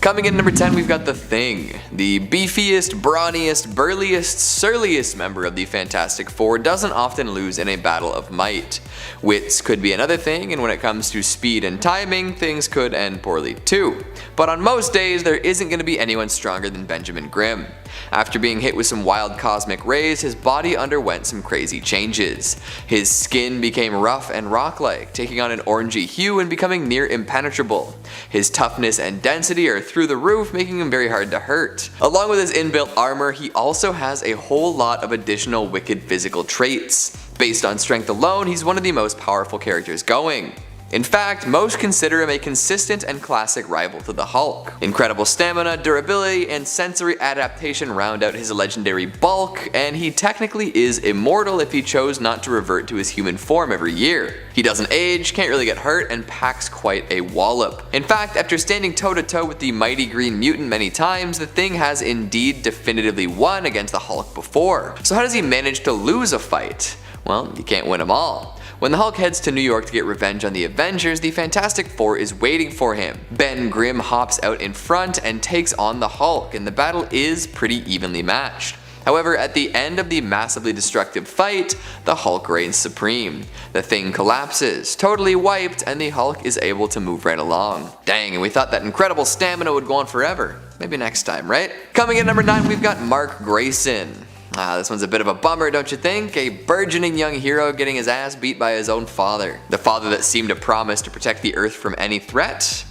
Coming in number 10, we've got the Thing. The beefiest, brawniest, burliest, surliest member of the Fantastic Four doesn't often lose in a battle of might. Wits could be another thing, and when it comes to speed and timing, things could end poorly too. But on most days, there isn't going to be anyone stronger than Benjamin Grimm. After being hit with some wild cosmic rays, his body underwent some crazy changes. His skin became rough and rock-like, taking on an orangey hue and becoming near impenetrable. His toughness and density are through the roof, making him very hard to hurt. Along with his inbuilt armor, he also has a whole lot of additional wicked physical traits. Based on strength alone, he's one of the most powerful characters going. In fact, most consider him a consistent and classic rival to the Hulk. Incredible stamina, durability, and sensory adaptation round out his legendary bulk, and he technically is immortal if he chose not to revert to his human form every year. He doesn't age, can't really get hurt, and packs quite a wallop. In fact, after standing toe-to-toe with the mighty Green Mutant many times, the Thing has indeed definitively won against the Hulk before. So how does he manage to lose a fight? Well, you can't win them all. When the Hulk heads to New York to get revenge on the Avengers, the Fantastic Four is waiting for him. Ben Grimm hops out in front and takes on the Hulk, and the battle is pretty evenly matched. However, at the end of the massively destructive fight, the Hulk reigns supreme. The Thing collapses, totally wiped, and the Hulk is able to move right along. Dang, and we thought that incredible stamina would go on forever. Maybe next time, right? Coming in number 9, we've got Mark Grayson. This one's a bit of a bummer, don't you think? A burgeoning young hero getting his ass beat by his own father. The father that seemed to promise to protect the Earth from any threat?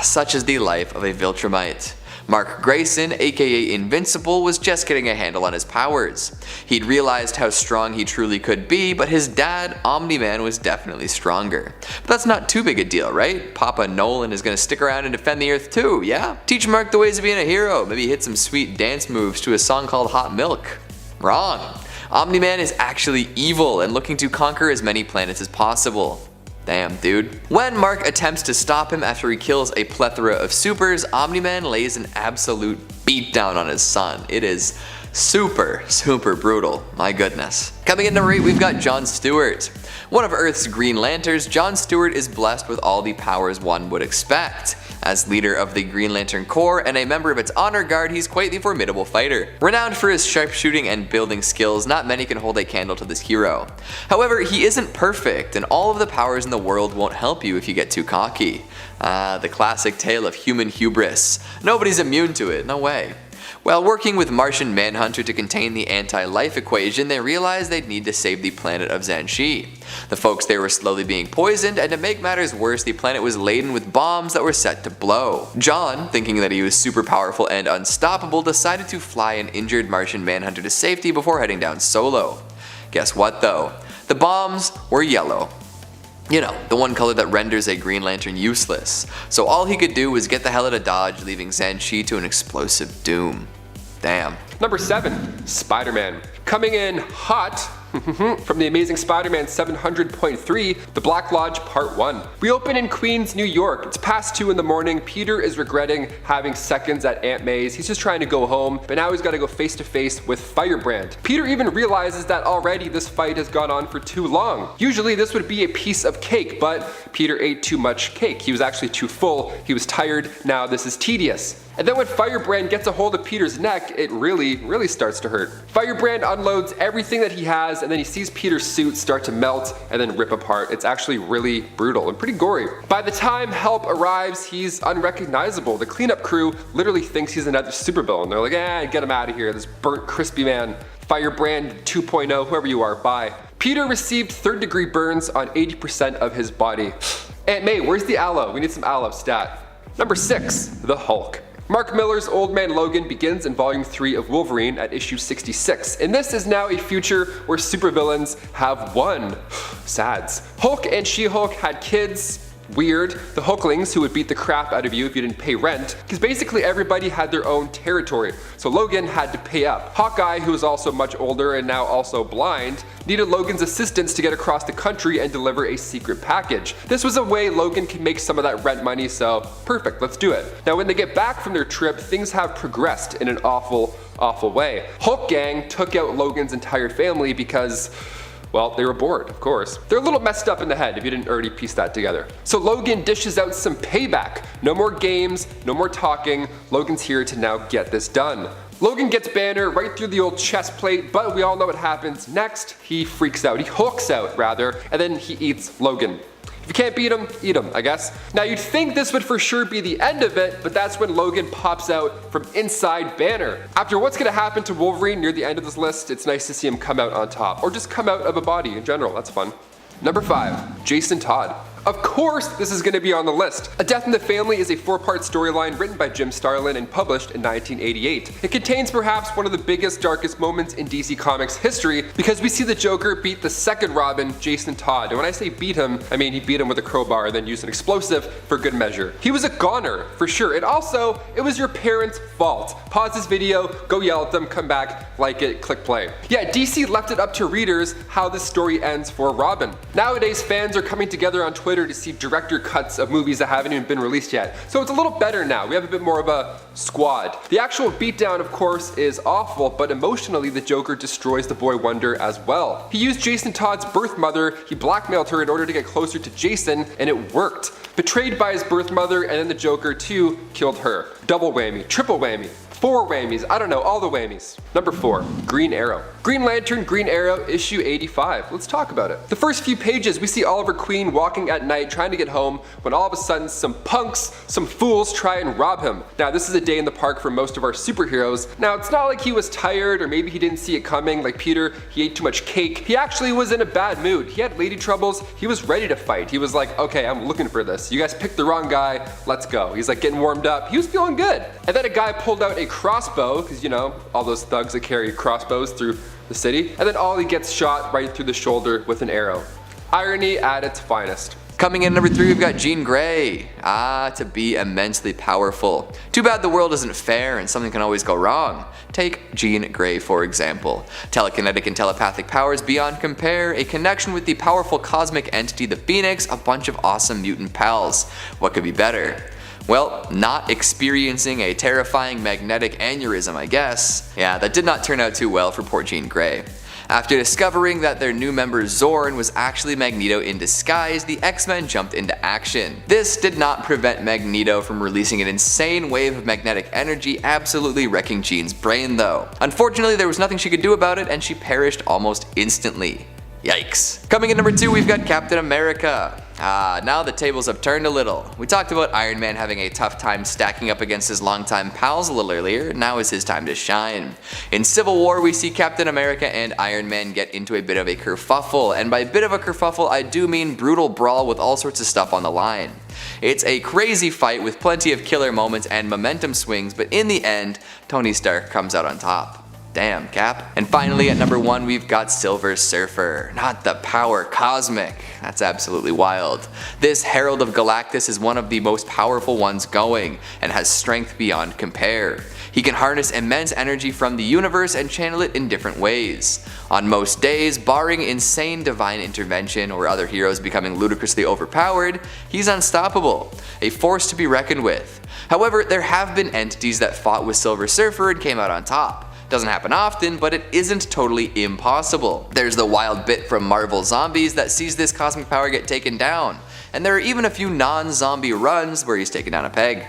Such is the life of a Viltrumite. Mark Grayson, aka Invincible, was just getting a handle on his powers. He'd realized how strong he truly could be, but his dad, Omni-Man, was definitely stronger. But that's not too big a deal, right? Papa Nolan is gonna stick around and defend the Earth too, yeah? Teach Mark the ways of being a hero, maybe hit some sweet dance moves to a song called Hot Milk. Wrong. Omni-Man is actually evil and looking to conquer as many planets as possible. Damn, dude. When Mark attempts to stop him after he kills a plethora of supers, Omni-Man lays an absolute beatdown on his son. It is super brutal, my goodness. Coming in number 8, we've got John Stewart. One of Earth's Green Lanterns, John Stewart is blessed with all the powers one would expect. As leader of the Green Lantern Corps and a member of its honor guard, he's quite the formidable fighter. Renowned for his sharpshooting and building skills, not many can hold a candle to this hero. However, he isn't perfect, and all of the powers in the world won't help you if you get too cocky. The classic tale of human hubris. Nobody's immune to it, no way. While working with Martian Manhunter to contain the anti-life equation, they realized they'd need to save the planet of Xanshi. The folks there were slowly being poisoned, and to make matters worse, the planet was laden with bombs that were set to blow. John, thinking that he was super powerful and unstoppable, decided to fly an injured Martian Manhunter to safety before heading down solo. Guess what though? The bombs were yellow. You know, the one color that renders a Green Lantern useless. So all he could do was get the hell out of Dodge, leaving Xanshi to an explosive doom. Damn. Number 7, Spider-Man. Coming in hot from the Amazing Spider-Man 700.3, The Black Lodge Part 1. We open in Queens, New York. It's past 2 in the morning. Peter is regretting having seconds at Aunt May's. He's just trying to go home, but now he's got to go face to face with Firebrand. Peter even realizes that already this fight has gone on for too long. Usually this would be a piece of cake, but Peter ate too much cake. He was actually too full. He was tired. Now this is tedious. And then when Firebrand gets a hold of Peter's neck, it really starts to hurt. Firebrand unloads everything that he has, and then he sees Peter's suit start to melt and then rip apart. It's actually really brutal and pretty gory. By the time help arrives, he's unrecognizable. The cleanup crew literally thinks he's another supervillain. They're like, get him out of here, this burnt, crispy man. Firebrand 2.0, whoever you are, bye. Peter received 3rd-degree burns on 80% of his body. Aunt May, where's the aloe? We need some aloe stat. Number 6, the Hulk. Mark Millar's Old Man Logan begins in Volume 3 of Wolverine at issue 66, and this is now a future where supervillains have won. Sads. Hulk and She-Hulk had kids. Weird. The Hulklings, who would beat the crap out of you if you didn't pay rent, because basically everybody had their own territory, so Logan had to pay up. Hawkeye, who is also much older and now also blind, needed Logan's assistance to get across the country and deliver a secret package. This was a way Logan can make some of that rent money, so perfect, let's do it. Now when they get back from their trip, things have progressed in an awful way. Hulk Gang took out Logan's entire family because, Well, they were bored, of course. They're a little messed up in the head if you didn't already piece that together. So Logan dishes out some payback. No more games, no more talking. Logan's here to now get this done. Logan gets Banner right through the old chest plate, but we all know what happens next. He freaks out, he hooks out rather, and then he eats Logan. If you can't beat him, eat him, I guess. Now you'd think this would for sure be the end of it, but that's when Logan pops out from inside Banner. After what's gonna happen to Wolverine near the end of this list, it's nice to see him come out on top, or just come out of a body in general, that's fun. Number 5, Jason Todd. Of course this is going to be on the list. A Death in the Family is a 4-part storyline written by Jim Starlin and published in 1988. It contains perhaps one of the biggest, darkest moments in DC Comics history because we see the Joker beat the second Robin, Jason Todd. And when I say beat him, I mean he beat him with a crowbar and then used an explosive for good measure. He was a goner, for sure. And also, it was your parents' fault. Pause this video, go yell at them, come back, like it, click play. Yeah, DC left it up to readers how this story ends for Robin. Nowadays, fans are coming together on Twitter to see director cuts of movies that haven't even been released yet. So it's a little better now. We have a bit more of a squad. The actual beatdown, of course, is awful, but emotionally the Joker destroys the boy Wonder as well. He used Jason Todd's birth mother, he blackmailed her in order to get closer to Jason, and it worked. Betrayed by his birth mother, and then the Joker too killed her. Double whammy, triple whammy. 4 whammies, I don't know, all the whammies. Number 4, Green Arrow. Green Lantern, Green Arrow, issue 85. Let's talk about it. The first few pages, we see Oliver Queen walking at night trying to get home when all of a sudden some punks, some fools try and rob him. Now this is a day in the park for most of our superheroes. Now it's not like he was tired or maybe he didn't see it coming like Peter, he ate too much cake. He actually was in a bad mood. He had lady troubles, he was ready to fight. He was like, okay, I'm looking for this. You guys picked the wrong guy, let's go. He's like getting warmed up. He was feeling good. And then a guy pulled out a crossbow, because you know, all those thugs that carry crossbows through the city, and then Ollie gets shot right through the shoulder with an arrow. Irony at its finest. Coming in at number 3, we've got Jean Grey. To be immensely powerful. Too bad the world isn't fair and something can always go wrong. Take Jean Grey for example. Telekinetic and telepathic powers beyond compare, a connection with the powerful cosmic entity the Phoenix, a bunch of awesome mutant pals. What could be better? Well, not experiencing a terrifying magnetic aneurysm, I guess. Yeah, that did not turn out too well for poor Jean Grey. After discovering that their new member Zorn was actually Magneto in disguise, the X-Men jumped into action. This did not prevent Magneto from releasing an insane wave of magnetic energy, absolutely wrecking Jean's brain though. Unfortunately, there was nothing she could do about it and she perished almost instantly. Yikes. Coming in number 2, we've got Captain America. Now the tables have turned a little. We talked about Iron Man having a tough time stacking up against his longtime pals a little earlier, now is his time to shine. In Civil War, we see Captain America and Iron Man get into a bit of a kerfuffle, and by bit of a kerfuffle, I do mean brutal brawl with all sorts of stuff on the line. It's a crazy fight with plenty of killer moments and momentum swings, but in the end, Tony Stark comes out on top. Damn, Cap. And finally at number 1, we've got Silver Surfer. Not the power cosmic. That's absolutely wild. This Herald of Galactus is one of the most powerful ones going, and has strength beyond compare. He can harness immense energy from the universe and channel it in different ways. On most days, barring insane divine intervention or other heroes becoming ludicrously overpowered, he's unstoppable, a force to be reckoned with. However, there have been entities that fought with Silver Surfer and came out on top. Doesn't happen often, but it isn't totally impossible. There's the wild bit from Marvel Zombies that sees this cosmic power get taken down, and there are even a few non-zombie runs where he's taken down a peg.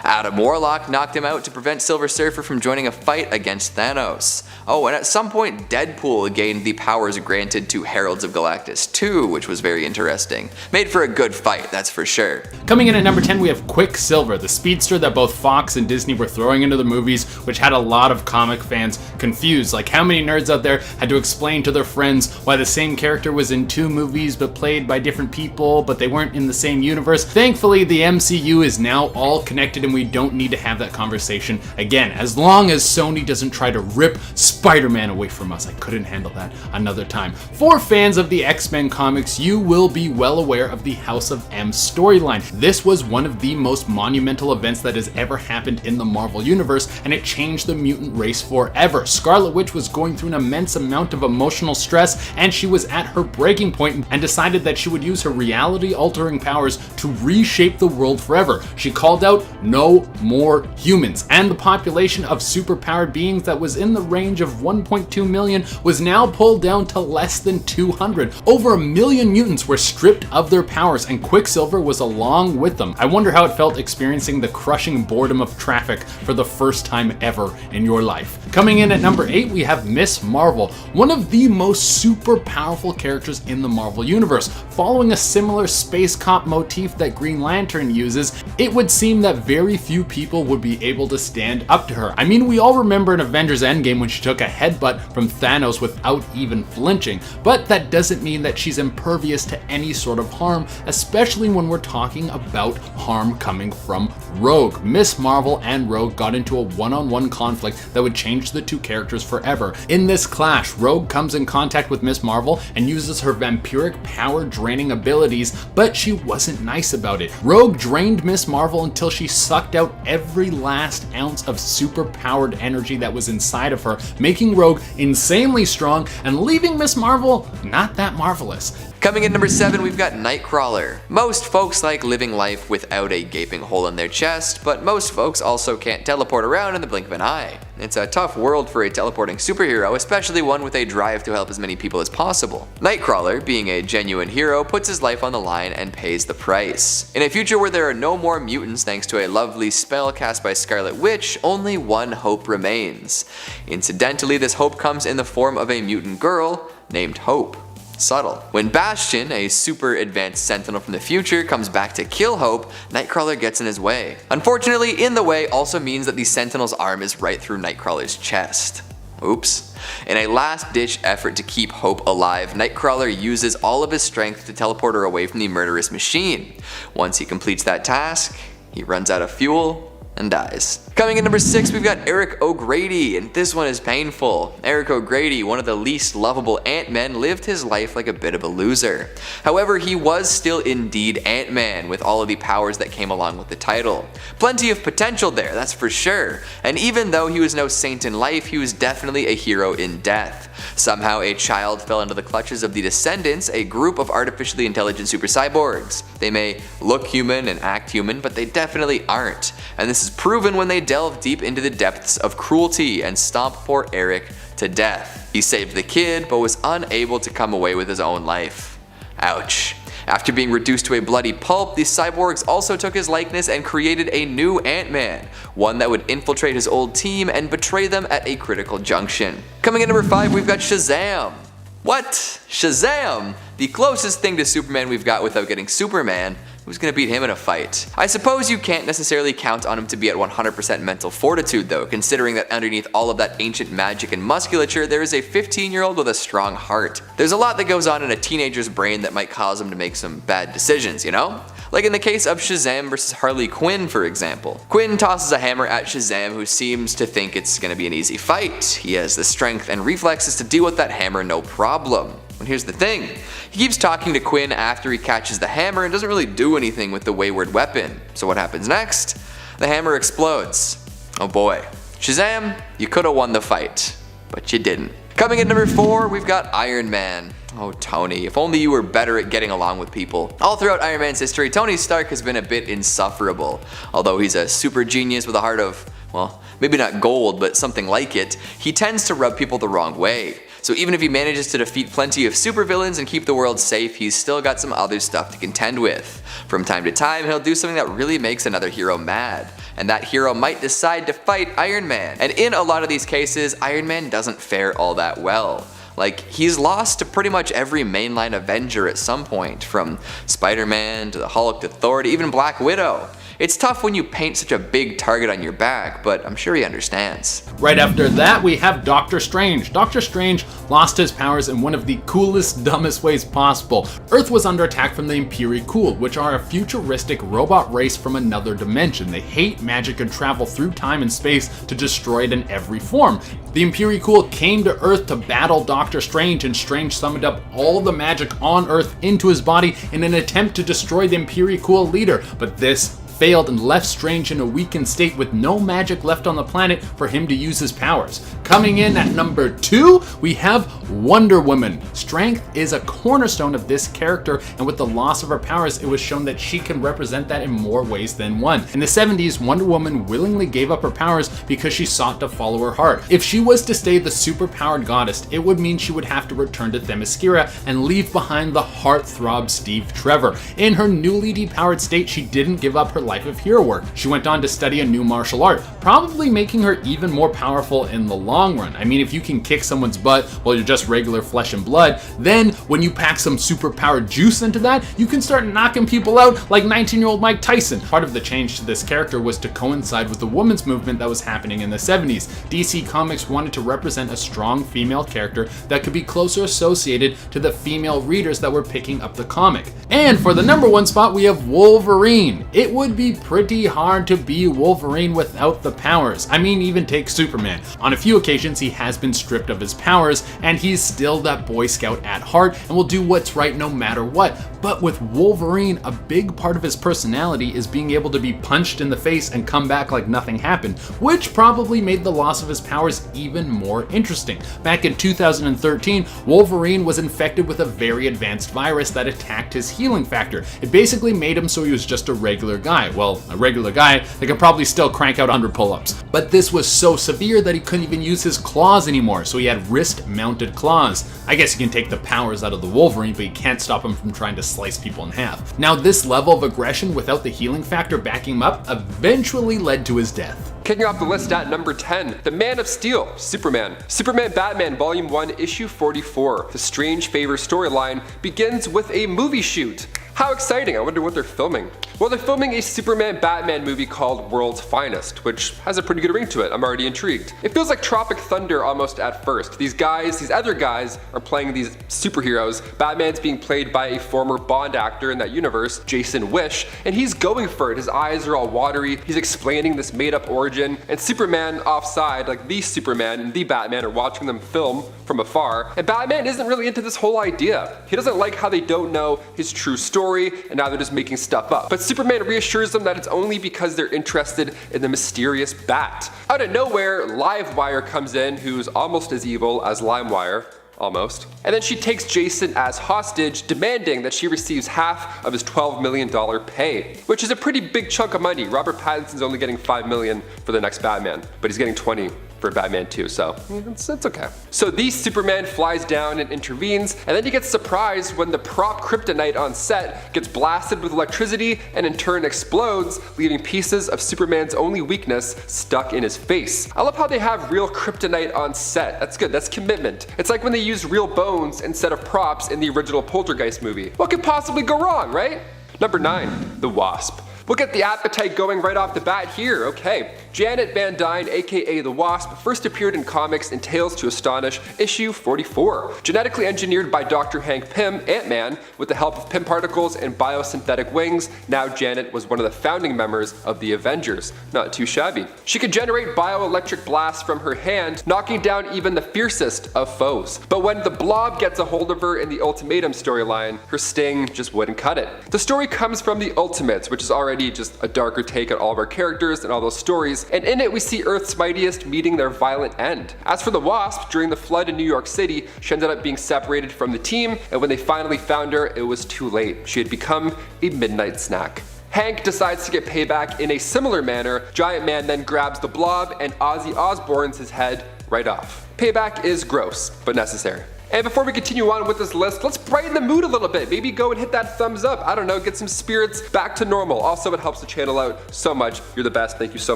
Adam Warlock knocked him out to prevent Silver Surfer from joining a fight against Thanos. Oh, and at some point Deadpool gained the powers granted to Heralds of Galactus too, which was very interesting. Made for a good fight, that's for sure. Coming in at number 10, we have Quicksilver, the speedster that both Fox and Disney were throwing into the movies, which had a lot of comic fans confused. Like, how many nerds out there had to explain to their friends why the same character was in 2 movies but played by different people, but they weren't in the same universe? Thankfully, the MCU is now all connected and we don't need to have that conversation again, as long as Sony doesn't try to rip Spider-Man away from us. I couldn't handle that another time. For fans of the X-Men comics, you will be well aware of the House of M storyline. This was one of the most monumental events that has ever happened in the Marvel Universe, and it changed the mutant race forever. Scarlet Witch was going through an immense amount of emotional stress, and she was at her breaking point and decided that she would use her reality-altering powers to reshape the world forever. She called out, "No no more humans, and the population of superpowered beings that was in the range of 1.2 million was now pulled down to less than 200. Over 1 million mutants were stripped of their powers, and Quicksilver was along with them. I wonder how it felt experiencing the crushing boredom of traffic for the first time ever in your life. Coming in at number 8, we have Miss Marvel, one of the most super powerful characters in the Marvel Universe. Following a similar space cop motif that Green Lantern uses, it would seem that very few people would be able to stand up to her. I mean, we all remember in Avengers Endgame when she took a headbutt from Thanos without even flinching, but that doesn't mean that she's impervious to any sort of harm, especially when we're talking about harm coming from Rogue. Miss Marvel and Rogue got into a one-on-one conflict that would change the two characters forever. In this clash, Rogue comes in contact with Miss Marvel and uses her vampiric power draining abilities, but she wasn't nice about it. Rogue drained Miss Marvel until she sucked out every last ounce of super powered energy that was inside of her, making Rogue insanely strong and leaving Miss Marvel not that marvelous. Coming in number 7, we've got Nightcrawler. Most folks like living life without a gaping hole in their chest, but most folks also can't teleport around in the blink of an eye. It's a tough world for a teleporting superhero, especially one with a drive to help as many people as possible. Nightcrawler, being a genuine hero, puts his life on the line and pays the price. In a future where there are no more mutants thanks to a lovely spell cast by Scarlet Witch, only one hope remains. Incidentally, this hope comes in the form of a mutant girl named Hope. Subtle. When Bastion, a super advanced sentinel from the future, comes back to kill Hope, Nightcrawler gets in his way. Unfortunately, in the way also means that the Sentinel's arm is right through Nightcrawler's chest. Oops. In a last-ditch effort to keep Hope alive, Nightcrawler uses all of his strength to teleport her away from the murderous machine. Once he completes that task, he runs out of fuel and dies. Coming in number 6, we've got Eric O'Grady, and this one is painful. Eric O'Grady, one of the least lovable Ant-Men, lived his life like a bit of a loser. However, he was still indeed Ant-Man, with all of the powers that came along with the title. Plenty of potential there, that's for sure. And even though he was no saint in life, he was definitely a hero in death. Somehow a child fell into the clutches of the Descendants, a group of artificially intelligent super cyborgs. They may look human and act human, but they definitely aren't. And this is proven when they delve deep into the depths of cruelty and stomp poor Eric to death. He saved the kid, but was unable to come away with his own life. Ouch. After being reduced to a bloody pulp, the cyborgs also took his likeness and created a new Ant-Man, one that would infiltrate his old team and betray them at a critical junction. Coming in number 5, we've got Shazam. What? Shazam? The closest thing to Superman we've got without getting Superman. Who's gonna beat him in a fight? I suppose you can't necessarily count on him to be at 100% mental fortitude though, considering that underneath all of that ancient magic and musculature, there is a 15-year-old with a strong heart. There's a lot that goes on in a teenager's brain that might cause him to make some bad decisions, you know? Like in the case of Shazam versus Harley Quinn, for example. Quinn tosses a hammer at Shazam, who seems to think it's gonna be an easy fight. He has the strength and reflexes to deal with that hammer no problem. But here's the thing, he keeps talking to Quinn after he catches the hammer and doesn't really do anything with the wayward weapon. So what happens next? The hammer explodes. Oh boy. Shazam, you could have won the fight, but you didn't. Coming in number 4, we've got Iron Man. Oh Tony, if only you were better at getting along with people. All throughout Iron Man's history, Tony Stark has been a bit insufferable. Although he's a super genius with a heart of, well, maybe not gold, but something like it, he tends to rub people the wrong way. So even if he manages to defeat plenty of supervillains and keep the world safe, he's still got some other stuff to contend with. From time to time, he'll do something that really makes another hero mad, and that hero might decide to fight Iron Man. And in a lot of these cases, Iron Man doesn't fare all that well. Like, he's lost to pretty much every mainline Avenger at some point, from Spider-Man to the Hulk to Thor to even Black Widow. It's tough when you paint such a big target on your back, but I'm sure he understands. Right after that, we have Doctor Strange. Doctor Strange lost his powers in one of the coolest, dumbest ways possible. Earth was under attack from the Impericul, which are a futuristic robot race from another dimension. They hate magic and travel through time and space to destroy it in every form. The Impericul came to Earth to battle Doctor Strange, and Strange summoned up all the magic on Earth into his body in an attempt to destroy the Impericul leader, but this failed and left Strange in a weakened state with no magic left on the planet for him to use his powers. Coming in at number 2, we have Wonder Woman. Strength is a cornerstone of this character, and with the loss of her powers, it was shown that she can represent that in more ways than one. In the 70s, Wonder Woman willingly gave up her powers because she sought to follow her heart. If she was to stay the superpowered goddess, it would mean she would have to return to Themyscira and leave behind the heartthrob Steve Trevor. In her newly depowered state, she didn't give up her life of hero work. She went on to study a new martial art, probably making her even more powerful in the long run. I mean, if you can kick someone's butt while you're just regular flesh and blood, then when you pack some superpowered juice into that, you can start knocking people out like 19-year-old Mike Tyson. Part of the change to this character was to coincide with the women's movement that was happening in the 70s. DC Comics wanted to represent a strong female character that could be closer associated to the female readers that were picking up the comic. And for the number 1 spot, we have Wolverine. It would be pretty hard to be Wolverine without the powers. I mean, even take Superman. On a few occasions, he has been stripped of his powers, and he's still that Boy Scout at heart and will do what's right no matter what. But with Wolverine, a big part of his personality is being able to be punched in the face and come back like nothing happened, which probably made the loss of his powers even more interesting. Back in 2013, Wolverine was infected with a very advanced virus that attacked his healing factor. It basically made him so he was just a regular guy. Well, a regular guy that could probably still crank out 100 pull-ups. But this was so severe that he couldn't even use his claws anymore, so he had wrist-mounted claws. I guess you can take the powers out of the Wolverine, but you can't stop him from trying to slice people in half. Now, this level of aggression without the healing factor backing him up eventually led to his death. Kicking off the list at number 10, The Man of Steel, Superman. Superman Batman Volume 1, Issue 44. The Strange Favor storyline begins with a movie shoot. How exciting, I wonder what they're filming. Well, they're filming a Superman Batman movie called World's Finest, which has a pretty good ring to it. I'm already intrigued. It feels like Tropic Thunder almost at first. These other guys are playing these superheroes. Batman's being played by a former Bond actor in that universe, Jason Wish, and he's going for it. His eyes are all watery. He's explaining this made-up origin, and Superman offside, like the Superman and the Batman, are watching them film from afar, and Batman isn't really into this whole idea. He doesn't like how they don't know his true story, and now they're just making stuff up. But Superman reassures them that it's only because they're interested in the mysterious bat. Out of nowhere, Livewire comes in, who's almost as evil as LimeWire. Almost. And then she takes Jason as hostage, demanding that she receives half of his $12 million pay, which is a pretty big chunk of money. Robert Pattinson's only getting $5 million for the next Batman, but he's getting 20 for Batman 2, so it's okay. So the Superman flies down and intervenes, and then he gets surprised when the prop kryptonite on set gets blasted with electricity and in turn explodes, leaving pieces of Superman's only weakness stuck in his face. I love how they have real kryptonite on set. That's good, that's commitment. It's like when they use real bones instead of props in the original Poltergeist movie. What could possibly go wrong, right? Number 9, the Wasp. We'll get the appetite going right off the bat here. Okay, Janet Van Dyne, aka the Wasp, first appeared in comics in Tales to Astonish, issue 44. Genetically engineered by Dr. Hank Pym, Ant-Man, with the help of Pym particles and biosynthetic wings, now Janet was one of the founding members of the Avengers. Not too shabby. She could generate bioelectric blasts from her hand, knocking down even the fiercest of foes. But when the Blob gets a hold of her in the Ultimatum storyline, her sting just wouldn't cut it. The story comes from the Ultimates, which is already just a darker take on all of our characters and all those stories, and in it we see Earth's mightiest meeting their violent end. As for the Wasp, during the flood in New York City, she ended up being separated from the team, and when they finally found her, it was too late. She had become a midnight snack. Hank decides to get payback in a similar manner. Giant Man then grabs the Blob and Ozzy Osbournes his head right off. Payback is gross, but necessary. And before we continue on with this list, let's brighten the mood a little bit. Maybe go and hit that thumbs up. I don't know, get some spirits back to normal. Also, it helps the channel out so much. You're the best. Thank you so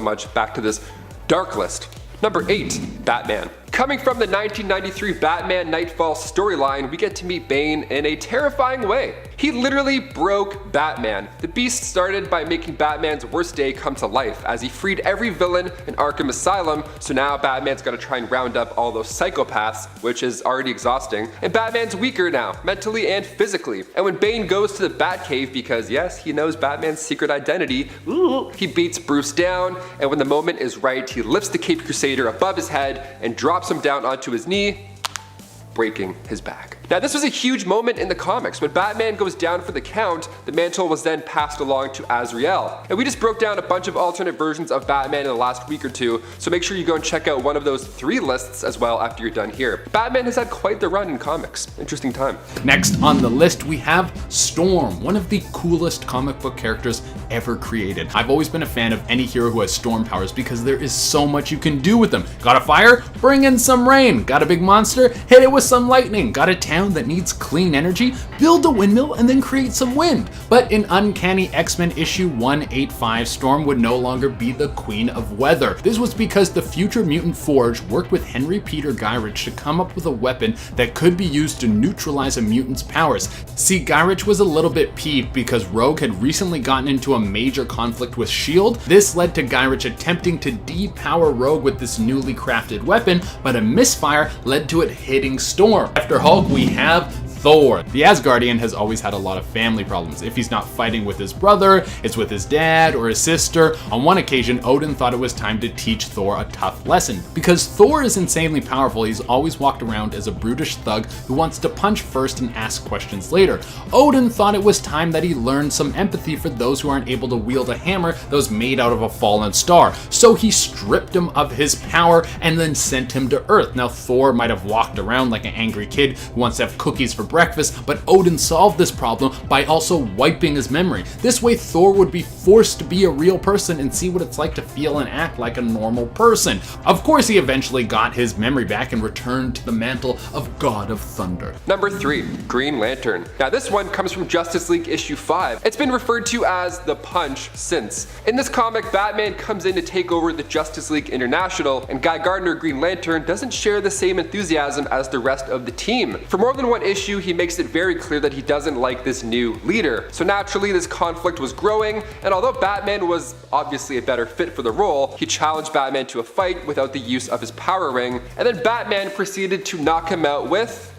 much. Back to this dark list. Number 8, Batman. Coming from the 1993 Batman Nightfall storyline, we get to meet Bane in a terrifying way. He literally broke Batman. The Beast started by making Batman's worst day come to life as he freed every villain in Arkham Asylum, so now Batman's gotta try and round up all those psychopaths, which is already exhausting, and Batman's weaker now, mentally and physically. And when Bane goes to the Batcave because yes, he knows Batman's secret identity, he beats Bruce down, and when the moment is right, he lifts the Caped Crusader above his head and drops him down onto his knee, breaking his back. Now this was a huge moment in the comics. When Batman goes down for the count, the mantle was then passed along to Azrael. And we just broke down a bunch of alternate versions of Batman in the last week or two, so make sure you go and check out one of those 3 lists as well after you're done here. Batman has had quite the run in comics. Interesting time. Next on the list we have Storm, one of the coolest comic book characters ever created. I've always been a fan of any hero who has storm powers because there is so much you can do with them. Got a fire? Bring in some rain. Got a big monster? Hit it with some lightning. Got a town that needs clean energy? Build a windmill and then create some wind. But in Uncanny X-Men issue 185, Storm would no longer be the queen of weather. This was because the future mutant Forge worked with Henry Peter Gyrich to come up with a weapon that could be used to neutralize a mutant's powers. See, Gyrich was a little bit peeved because Rogue had recently gotten into a major conflict with S.H.I.E.L.D. This led to Gyrich attempting to depower Rogue with this newly crafted weapon, but a misfire led to it hitting Storm. After Hulk, we have Thor. The Asgardian has always had a lot of family problems. If he's not fighting with his brother, it's with his dad or his sister. On one occasion, Odin thought it was time to teach Thor a tough lesson. Because Thor is insanely powerful, he's always walked around as a brutish thug who wants to punch first and ask questions later. Odin thought it was time that he learned some empathy for those who aren't able to wield a hammer that was made out of a fallen star. So he stripped him of his power and then sent him to Earth. Now Thor might have walked around like an angry kid who wants to have cookies for breakfast, but Odin solved this problem by also wiping his memory. This way Thor would be forced to be a real person and see what it's like to feel and act like a normal person. Of course he eventually got his memory back and returned to the mantle of God of Thunder. Number 3, Green Lantern. Now this one comes from Justice League issue 5. It's been referred to as the Punch since. In this comic, Batman comes in to take over the Justice League International, and Guy Gardner, Green Lantern, doesn't share the same enthusiasm as the rest of the team. For more than one issue, he makes it very clear that he doesn't like this new leader. So naturally, this conflict was growing, and although Batman was obviously a better fit for the role, he challenged Batman to a fight without the use of his power ring, and then Batman proceeded to knock him out with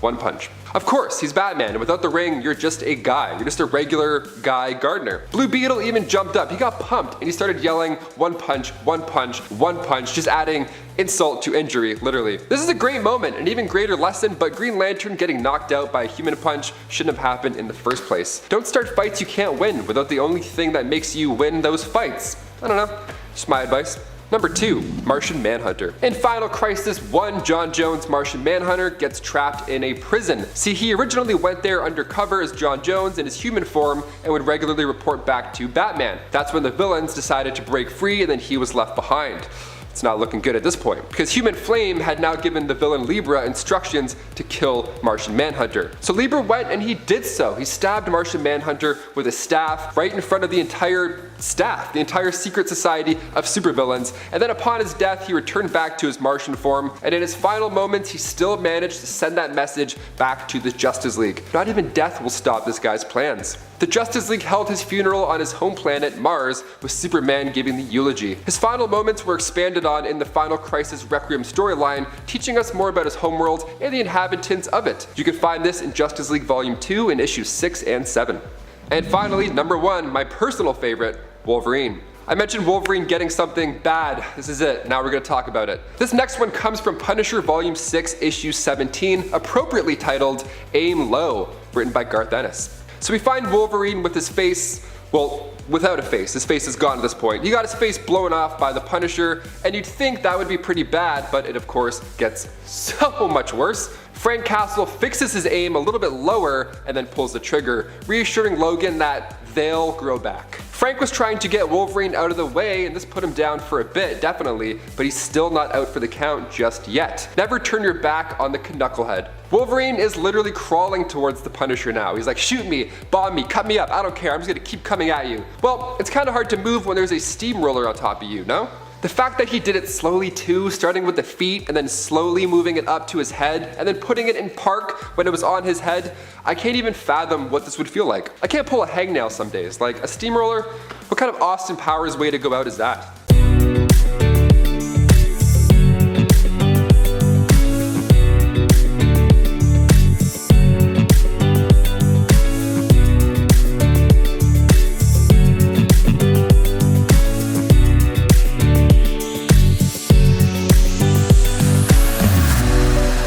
one punch. Of course, he's Batman, and without the ring, you're just a guy. You're just a regular Guy Gardner. Blue Beetle even jumped up. He got pumped, and he started yelling, one punch, one punch, one punch, just adding insult to injury, literally. This is a great moment, an even greater lesson, but Green Lantern getting knocked out by a human punch shouldn't have happened in the first place. Don't start fights you can't win without the only thing that makes you win those fights. I don't know, just my advice. Number 2, Martian Manhunter. In Final Crisis 1, John Jones' Martian Manhunter gets trapped in a prison. See, he originally went there undercover as John Jones in his human form and would regularly report back to Batman. That's when the villains decided to break free and then he was left behind. It's not looking good at this point, because Human Flame had now given the villain Libra instructions to kill Martian Manhunter. So Libra went and he did so. He stabbed Martian Manhunter with a staff right in front of the entire staff, the entire secret society of supervillains, and then upon his death he returned back to his Martian form, and in his final moments he still managed to send that message back to the Justice League. Not even death will stop this guy's plans. The Justice League held his funeral on his home planet, Mars, with Superman giving the eulogy. His final moments were expanded on in the Final Crisis Requiem storyline, teaching us more about his homeworld and the inhabitants of it. You can find this in Justice League Volume 2 in issues 6 and 7. And finally, number 1, my personal favorite, Wolverine. I mentioned Wolverine getting something bad. This is it. Now we're going to talk about it. This next one comes from Punisher Volume 6, Issue 17, appropriately titled Aim Low, written by Garth Ennis. So we find Wolverine with his face, well, without a face. His face is gone at this point. He got his face blown off by the Punisher, and you'd think that would be pretty bad, but it of course gets so much worse. Frank Castle fixes his aim a little bit lower and then pulls the trigger, reassuring Logan that they'll grow back. Frank was trying to get Wolverine out of the way, and this put him down for a bit, definitely, but he's still not out for the count just yet. Never turn your back on the knucklehead. Wolverine is literally crawling towards the Punisher now. He's like, shoot me, bomb me, cut me up, I don't care, I'm just gonna keep coming at you. Well, it's kind of hard to move when there's a steamroller on top of you, no? The fact that he did it slowly too, starting with the feet and then slowly moving it up to his head and then putting it in park when it was on his head, I can't even fathom what this would feel like. I can't pull a hangnail some days. Like a steamroller, what kind of Austin Powers way to go out is that?